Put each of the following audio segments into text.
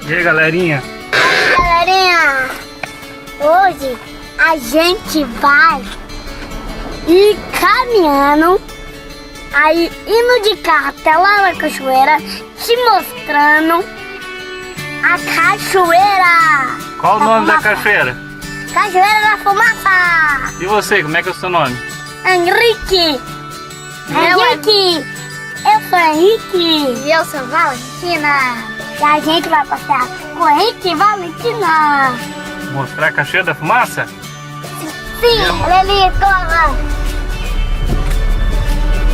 E aí, galerinha? Galerinha, hoje a gente vai ir caminhando, aí indo de carro até lá na cachoeira, te mostrando a cachoeira. Qual o nome da cachoeira? Cachoeira da Fumaça. E você, como é que é o seu nome? Henrique. Henrique. Eu sou Henrique. E eu sou Valentina. E a gente vai passear com Henrique e Valentina. Mostrar a cachoeira da fumaça? Sim, olha ali, corra.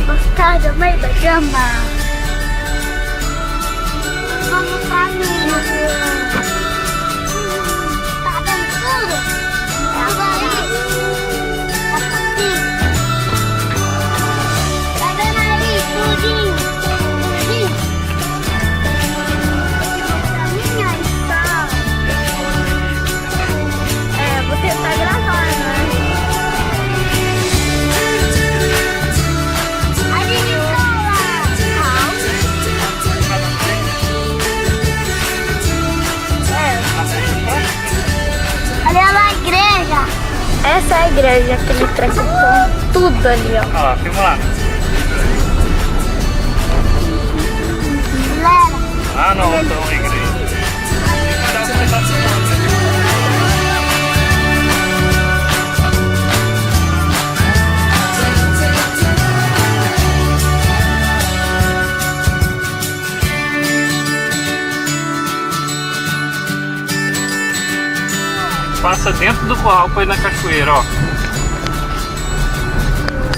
Mostrar do meio da grama. Vamos pra mim. Tá vendo tudo? Tá vendo aí, tudinho? Vou tentar gravar, né? Olha lá a igreja. Essa é a igreja que ele traz tudo ali, ó. Olha lá, filma lá. Galera, Ah, não, então a igreja. Passa dentro do curral pra ir na cachoeira, ó.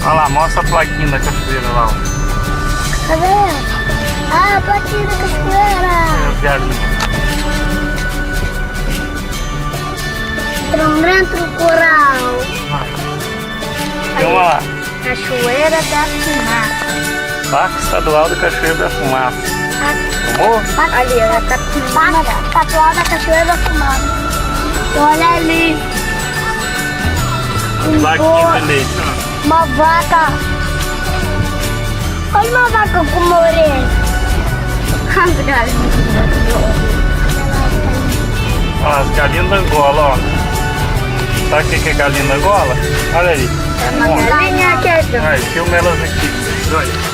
Olha lá, mostra a plaquinha da cachoeira lá, ó. tá vendo? Ah, a plaquinha da cachoeira. É os galinhos. Dentro do curral. Filma lá. Cachoeira da Fumaça. Parque Estadual da Cachoeira da Fumaça. Tomou? Ali, ó, tá Parque Estadual da Cachoeira da Fumaça. Olha ali. Plaquinha de leite, ó. Uma vaca. Olha uma vaca com uma orelha. as galinhas. Olha lá, as galinhas da Angola, ó. Sabe o que é galinha da Angola? Olha aí. É uma galinha que é Vai, filma elas aqui. Olha.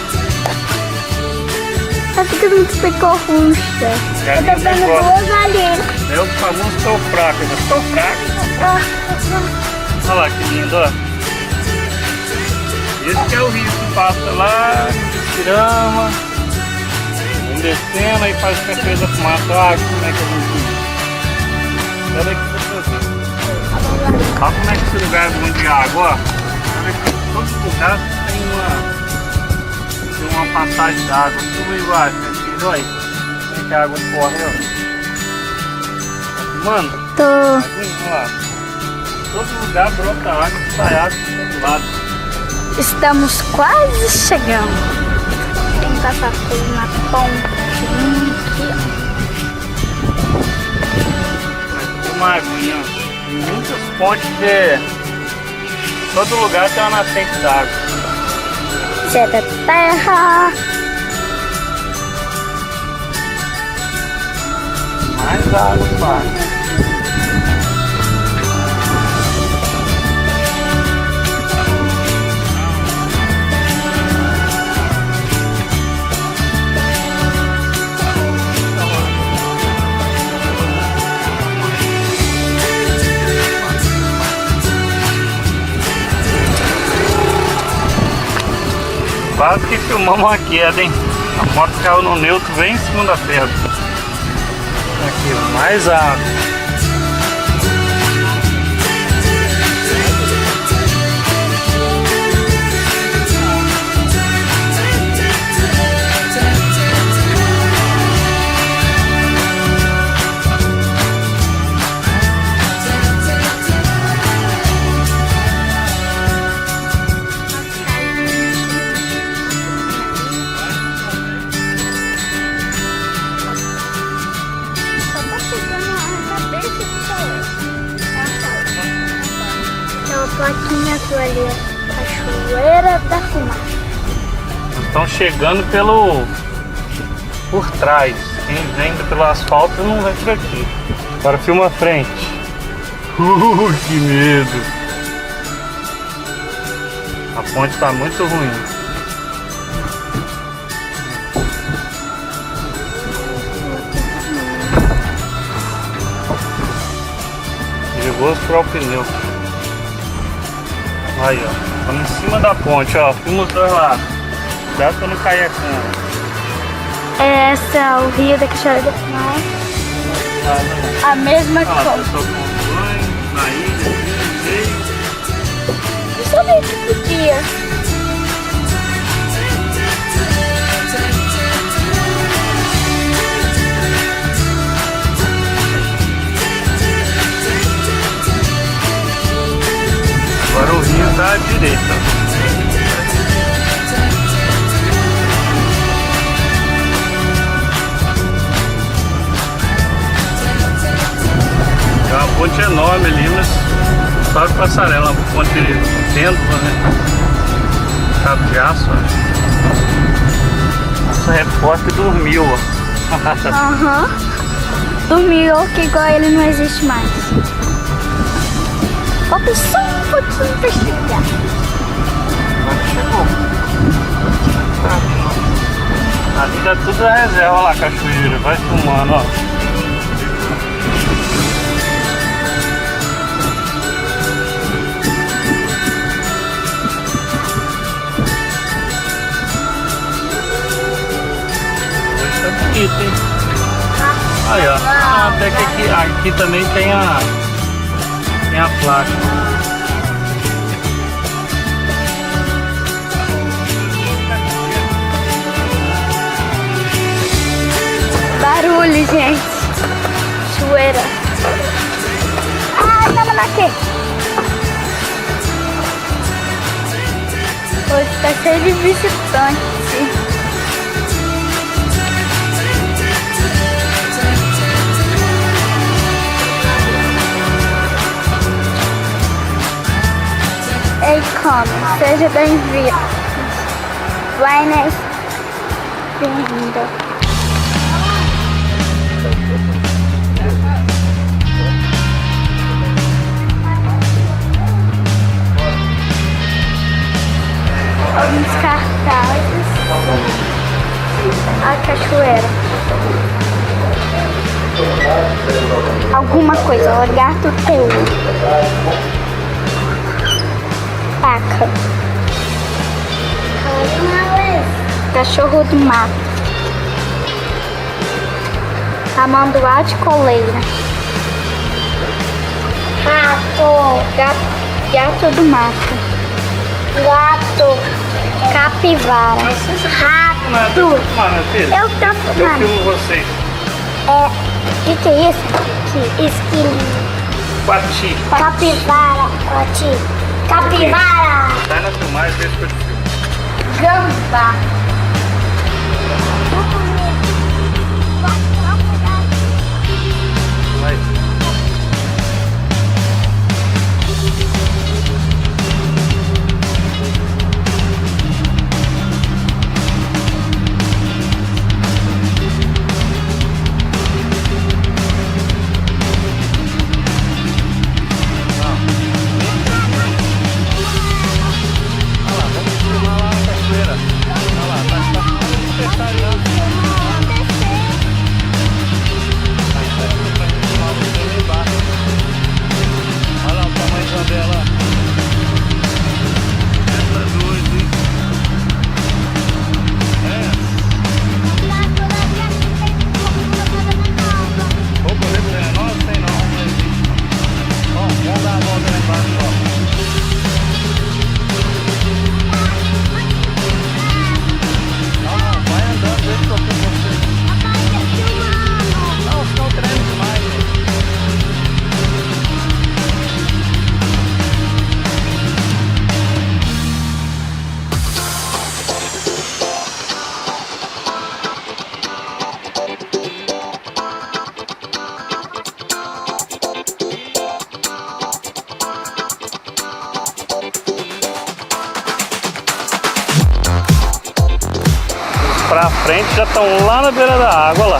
Essa que não ficou roxa. Eu Galinha tô da vendo Angola. duas galinhas. É o famoso tô fraco. Eu estou fraco. Olha lá que lindo, ó. Esse que é o rio que passa lá, Pirama, vem descendo, aí faz cachoeira da fumaça. Olha como é que é bonito. Olha aqui pra você. Olha como é que esse lugar é muito de água, ó. Olha aqui, todos os lugares tem uma passagem d'água. Tudo embaixo, né? Olha como é que a água corre, ó. Mano, Tô. olha lá. Todo lugar brota água, sai água de todo lado. Estamos quase chegando. Tem que passar tudo na pontinha aqui, ó. Uma aguinha, ó. Em muitas pontes de todo lugar tem uma nascente d'água. Isso é da terra. Mais água embaixo. Quase que filmamos uma queda, hein? A moto caiu no neutro bem em cima da pedra. Aqui, mais água. Plaquinha azul ali, ó. Cachoeira da Fumaça. Estão chegando por trás. Quem vem pelo asfalto não vem por aqui. Agora filma a frente. Que medo. A ponte tá muito ruim. Perigoso furar o pneu. Aí, ó. Estamos em cima da ponte, ó. Filma os dois lados. Cuidado pra não cair a cana. Essa é o Rio da Cachoeira do Mar. A mesma Olha lá, coisa. pessoal tomando banho, na ilha, meio. Eu sabia que podia. Agora o rio tá à direita. É uma ponte enorme ali, mas só de passarela, uma ponte pêndula, né? Cabo de aço, ó. Nossa, repórter dormiu, ó. Aham. Dormiu, que igual ele não existe mais. Falta só um pouquinho pra chegar. Agora chegou. Ali dá tudo a reserva, olha lá a cachoeira, vai filmando, ó. Hoje tá bonito, hein? Aí, ó. Até que aqui também tem a placa. Barulho, gente. Chueira. Ah, tava aqui. Hoje tá cheio de visitantes. Ei, come, seja bem-vindo. Vai, né? Bem-vindo. Alguns cartazes. A cachoeira. Alguma coisa, olhar do teu. Paca. Cachorro do mato. Tamanduá de coleira. Rato. Gato do mato. Gato. Capivara. Rato. Mano, filho. Eu tô Eu fumando. filmo vocês. Que é isso? Esquilinho. Quati. Capivara. Capivara. Sai na filmagem, vê se eu te filmo. Gamba. Vai. Pra frente já estão lá na beira da água lá.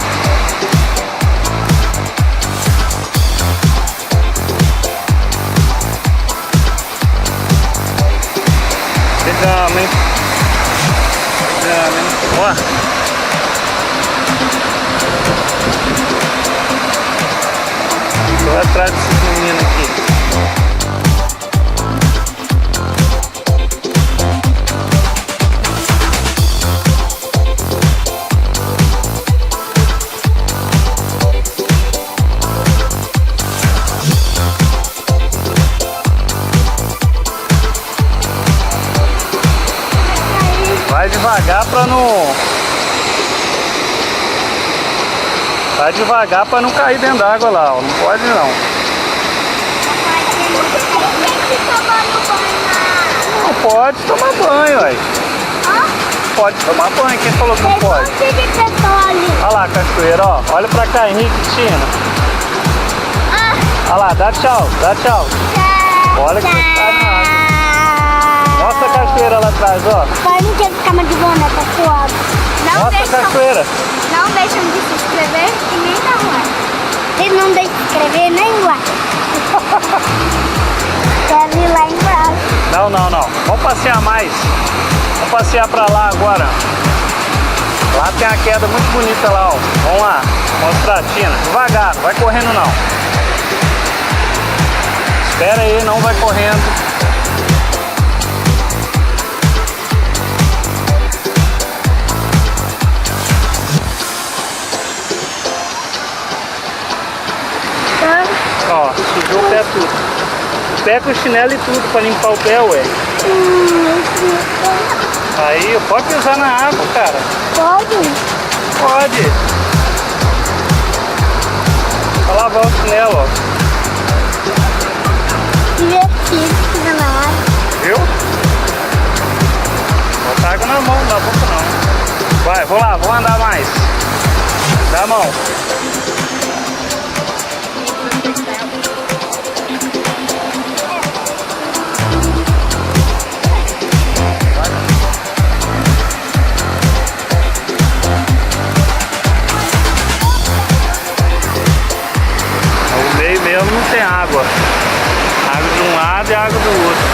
pra não... Vai devagar pra não cair dentro d'água lá, ó. Não pode não. Não pode tomar banho, aí. Pode tomar banho, quem falou que não pode? Olha lá a cachoeira, ó. Olha pra cá, Henrique e Tina. Olha lá, dá tchau, dá tchau. Olha que tá na água. Mostra a cachoeira lá atrás, ó. Pai, não quer ficar mais de boné, tá suado. Mostra a cachoeira. Não deixam de se inscrever e nem dar like. Eles não deixam de escrever nem lá. Quero ir lá embaixo. Não, não, não. Vamos passear mais. Vamos passear pra lá agora. Lá tem uma queda muito bonita lá, ó. Vamos lá. Mostrar a Tina. Devagar, não vai correndo não. Espera aí, não vai correndo. Ó, sujou o pé tudo. O pé com o chinelo e tudo pra limpar o pé, ué. Aí, pode pisar na água, cara. Pode? Pode. Pra lavar o chinelo, ó. Divertido, pisar na água. Viu? Bota água na mão, não dá boca não. Vai, vou lá, vamos andar mais. Dá a mão. O meio mesmo não tem água. Água de um lado e água do outro.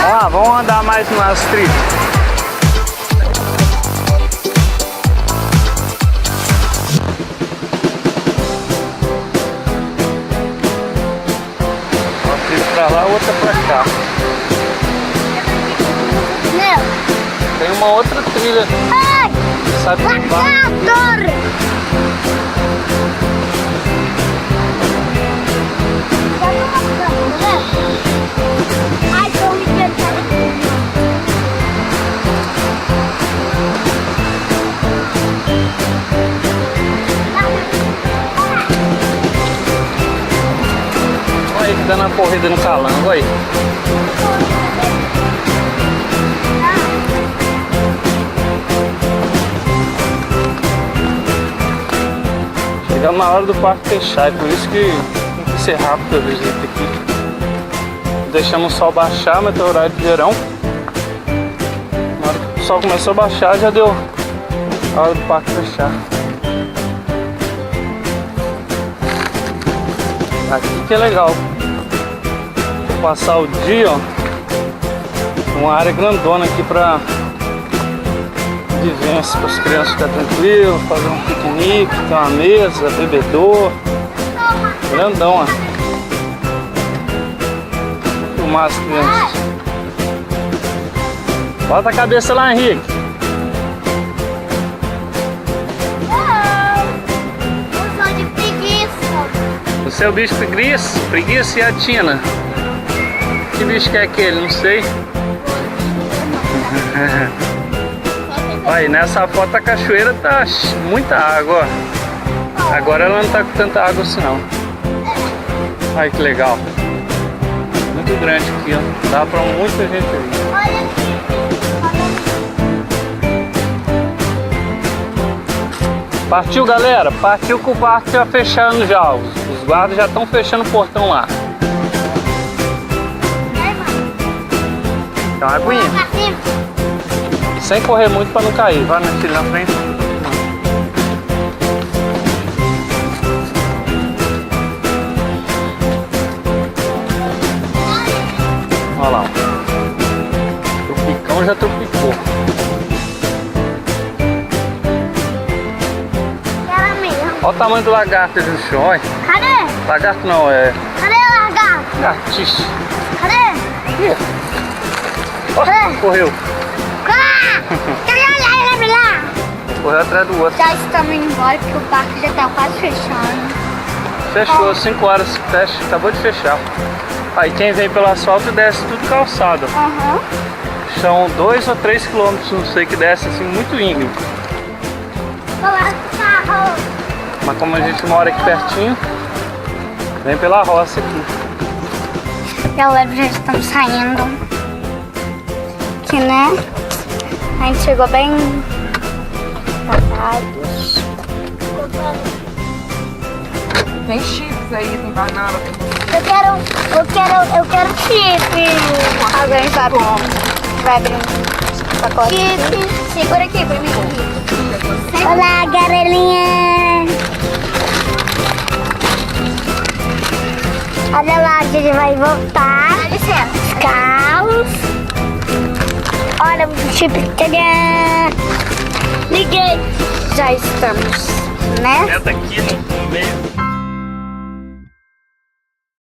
Vamos lá, vamos andar mais nas trilhas. Uma trilha pra lá, outra pra cá. Não. Tem uma outra trilha. Ai! Sabe que vai? Adoro! Ai, tô me cansando. Olha aí, dando uma corrida no calango, aí. Chegamos na hora do parque fechar, é por isso que tem que ser rápido do jeito aqui. Deixamos o sol baixar, mas tem horário de verão. Na hora que o sol começou a baixar, já deu a hora do parque fechar. Aqui que é legal. Vou passar o dia, ó. Uma área grandona aqui pra vivência, para as crianças ficarem tranquilas, fazer um piquenique, ter uma mesa, bebedor. Grandão, ó. Filmar as crianças. Bota a cabeça lá, Henrique. Eu sou de preguiça. O seu bicho preguiça? Preguiça e a Tina. Que bicho que é aquele? Não sei. Aí, nessa foto a cachoeira tá muita água, ó. Agora ela não tá com tanta água assim não. Olha que legal. Muito grande aqui, ó. Dá pra muita gente aí. Olha aqui. Partiu, galera? Partiu com o parque já fechando já. Os guardas já estão fechando o portão lá. Tem uma aguinha. Sem correr muito para não cair. Vai na frente. Olha lá. O tropicão já tropicou. Olha o tamanho do lagarto ali no chão, olha. Cadê? Lagarto não, é... Cadê o lagarto? Lagartixe. Cadê? Ó, correu. Correu atrás do outro. Já estamos indo embora porque o parque já tá quase fechando. Fechou, 5 horas, fecha, acabou de fechar. Aí quem vem pelo asfalto desce tudo calçado. Aham. São 2 ou 3 quilômetros, não sei, que desce assim muito íngreme. Olá, carro. Mas como a gente mora aqui pertinho, vem pela roça aqui. Galera, já estamos saindo. Aqui, né? A gente chegou bem cansados. Tem chips aí, tem banana, tem... Eu quero chip. Alguém sabe vai abrir um pacote? Chip. Segura aqui pra mim. Olá, garelinha. Olha lá, a gente vai voltar. Dá licença. Os carros. Olha o chip. Tcharam. Liguei. Já estamos, né? Senta aqui no meio.